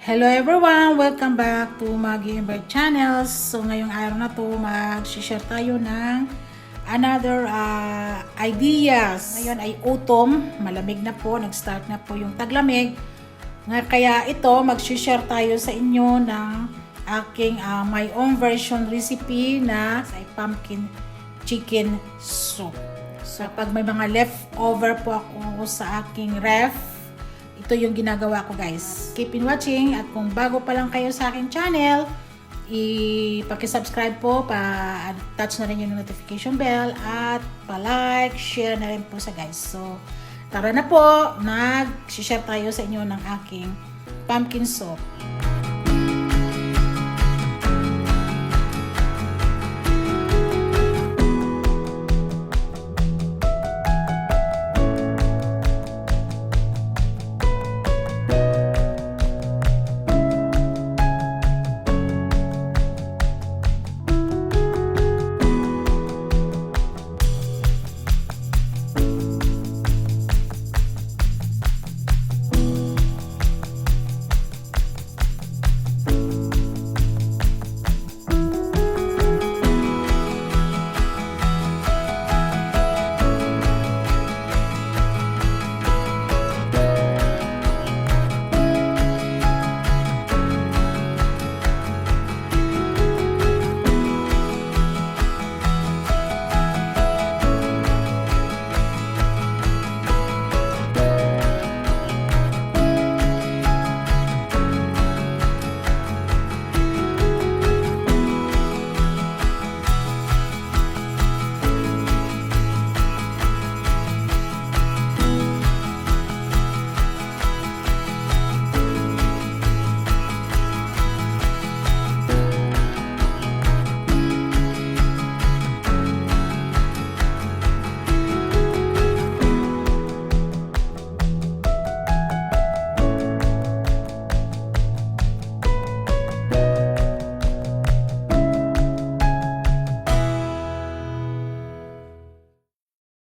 Hello everyone! Welcome back to Maggie and Bird Channels. So ngayong araw na to, mag-share tayo ng another ideas. Ngayon ay autumn, malamig na po, nag-start na po yung taglamig. Kaya ito, mag-share tayo sa inyo ng aking my own version recipe na ay pumpkin chicken soup. So pag may mga leftover po ako sa aking ref, ito yung ginagawa ko, guys. Keep in watching, at kung bago pa lang kayo sa aking channel, paki-subscribe po, pa-touch na rin yung notification bell, at pa-like, share na rin po sa guys. So, tara na po, nag-share tayo sa inyo ng aking pumpkin soup.